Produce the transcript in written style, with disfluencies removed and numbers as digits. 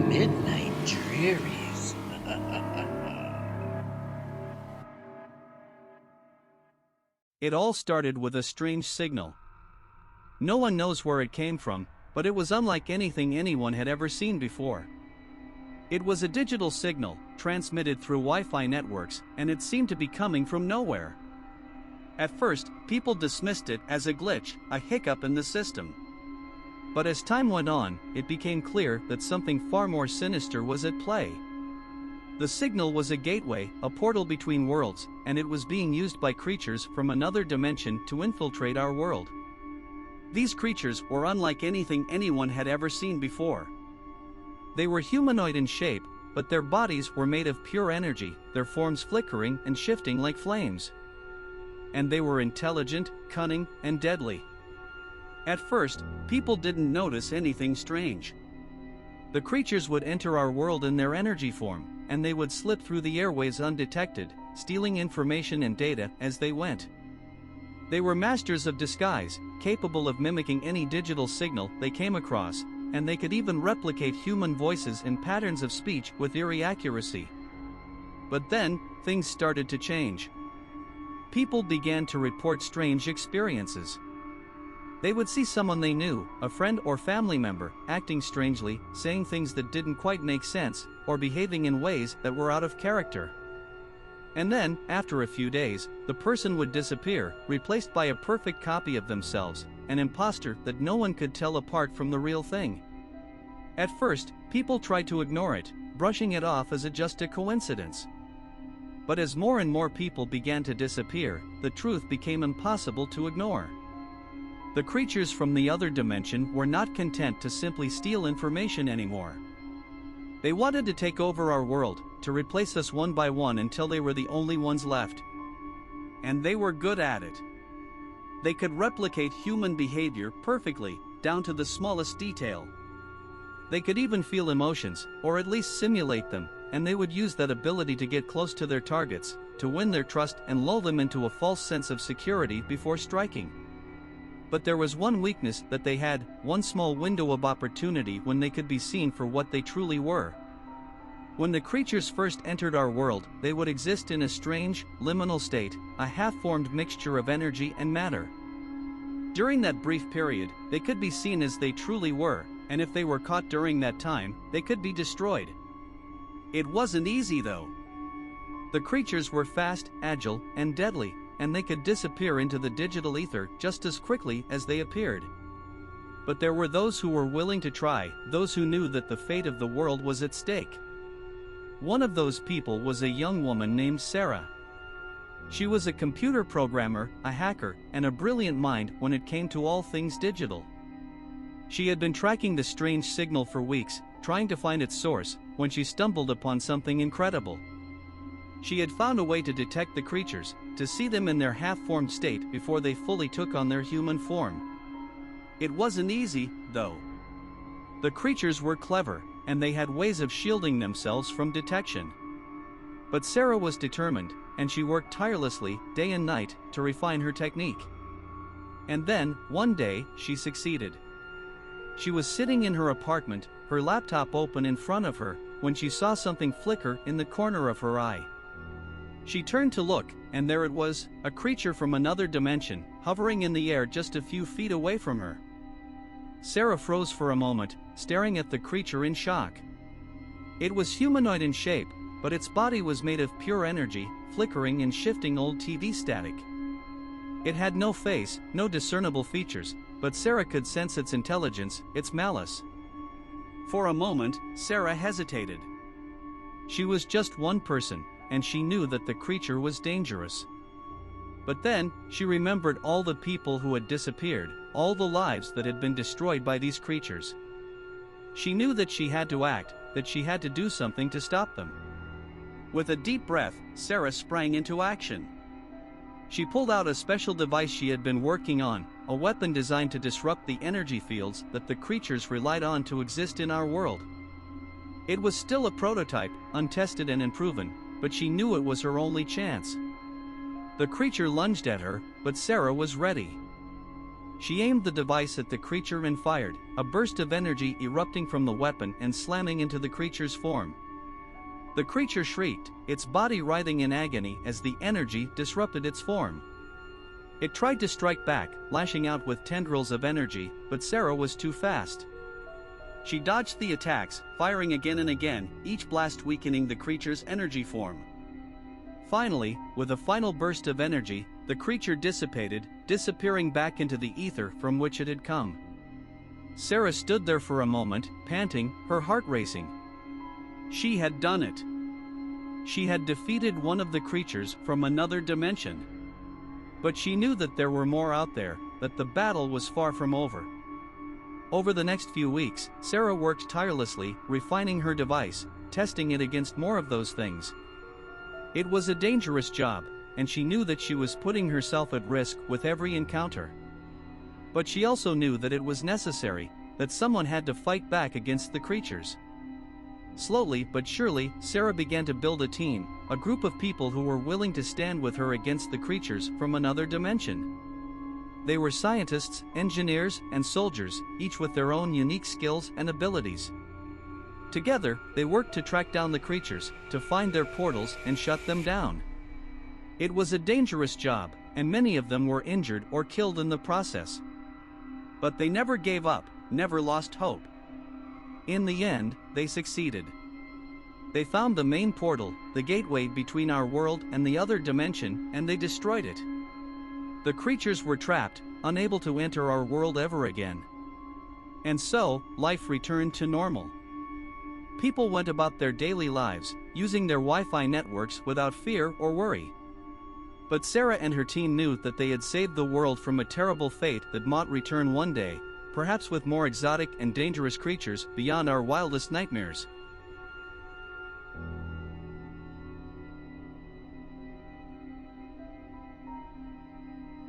Midnight Drearies. It all started with a strange signal. No one knows where it came from, but it was unlike anything anyone had ever seen before. It was a digital signal, transmitted through Wi-Fi networks, and it seemed to be coming from nowhere. At first, people dismissed it as a glitch, a hiccup in the system. But as time went on, it became clear that something far more sinister was at play. The signal was a gateway, a portal between worlds, and it was being used by creatures from another dimension to infiltrate our world. These creatures were unlike anything anyone had ever seen before. They were humanoid in shape, but their bodies were made of pure energy, their forms flickering and shifting like flames. And they were intelligent, cunning, and deadly. At first, people didn't notice anything strange. The creatures would enter our world in their energy form, and they would slip through the airways undetected, stealing information and data as they went. They were masters of disguise, capable of mimicking any digital signal they came across, and they could even replicate human voices and patterns of speech with eerie accuracy. But then, things started to change. People began to report strange experiences. They would see someone they knew, a friend or family member, acting strangely, saying things that didn't quite make sense, or behaving in ways that were out of character. And then, after a few days, the person would disappear, replaced by a perfect copy of themselves, an imposter that no one could tell apart from the real thing. At first, people tried to ignore it, brushing it off as just a coincidence. But as more and more people began to disappear, the truth became impossible to ignore. The creatures from the other dimension were not content to simply steal information anymore. They wanted to take over our world, to replace us one by one until they were the only ones left. And they were good at it. They could replicate human behavior perfectly, down to the smallest detail. They could even feel emotions, or at least simulate them, and they would use that ability to get close to their targets, to win their trust and lull them into a false sense of security before striking. But there was one weakness that they had, one small window of opportunity when they could be seen for what they truly were. When the creatures first entered our world, they would exist in a strange, liminal state, a half-formed mixture of energy and matter. During that brief period, they could be seen as they truly were, and if they were caught during that time, they could be destroyed. It wasn't easy though. The creatures were fast, agile, and deadly, and they could disappear into the digital ether just as quickly as they appeared. But there were those who were willing to try, those who knew that the fate of the world was at stake. One of those people was a young woman named Sarah. She was a computer programmer, a hacker, and a brilliant mind when it came to all things digital. She had been tracking the strange signal for weeks, trying to find its source, when she stumbled upon something incredible. She had found a way to detect the creatures, to see them in their half-formed state before they fully took on their human form. It wasn't easy, though. The creatures were clever, and they had ways of shielding themselves from detection. But Sarah was determined, and she worked tirelessly, day and night, to refine her technique. And then, one day, she succeeded. She was sitting in her apartment, her laptop open in front of her, when she saw something flicker in the corner of her eye. She turned to look, and there it was, a creature from another dimension, hovering in the air just a few feet away from her. Sarah froze for a moment, staring at the creature in shock. It was humanoid in shape, but its body was made of pure energy, flickering and shifting old TV static. It had no face, no discernible features, but Sarah could sense its intelligence, its malice. For a moment, Sarah hesitated. She was just one person, and she knew that the creature was dangerous. But then, she remembered all the people who had disappeared, all the lives that had been destroyed by these creatures. She knew that she had to act, that she had to do something to stop them. With a deep breath, Sarah sprang into action. She pulled out a special device she had been working on, a weapon designed to disrupt the energy fields that the creatures relied on to exist in our world. It was still a prototype, untested and unproven, but she knew it was her only chance. The creature lunged at her, but Sarah was ready. She aimed the device at the creature and fired, a burst of energy erupting from the weapon and slamming into the creature's form. The creature shrieked, its body writhing in agony as the energy disrupted its form. It tried to strike back, lashing out with tendrils of energy, but Sarah was too fast. She dodged the attacks, firing again and again, each blast weakening the creature's energy form. Finally, with a final burst of energy, the creature dissipated, disappearing back into the ether from which it had come. Sarah stood there for a moment, panting, her heart racing. She had done it. She had defeated one of the creatures from another dimension. But she knew that there were more out there, that the battle was far from over. Over the next few weeks, Sarah worked tirelessly, refining her device, testing it against more of those things. It was a dangerous job, and she knew that she was putting herself at risk with every encounter. But she also knew that it was necessary, that someone had to fight back against the creatures. Slowly but surely, Sarah began to build a team, a group of people who were willing to stand with her against the creatures from another dimension. They were scientists, engineers, and soldiers, each with their own unique skills and abilities. Together, they worked to track down the creatures, to find their portals and shut them down. It was a dangerous job, and many of them were injured or killed in the process. But they never gave up, never lost hope. In the end, they succeeded. They found the main portal, the gateway between our world and the other dimension, and they destroyed it. The creatures were trapped, unable to enter our world ever again. And so, life returned to normal. People went about their daily lives, using their Wi-Fi networks without fear or worry. But Sarah and her team knew that they had saved the world from a terrible fate that might return one day, perhaps with more exotic and dangerous creatures beyond our wildest nightmares.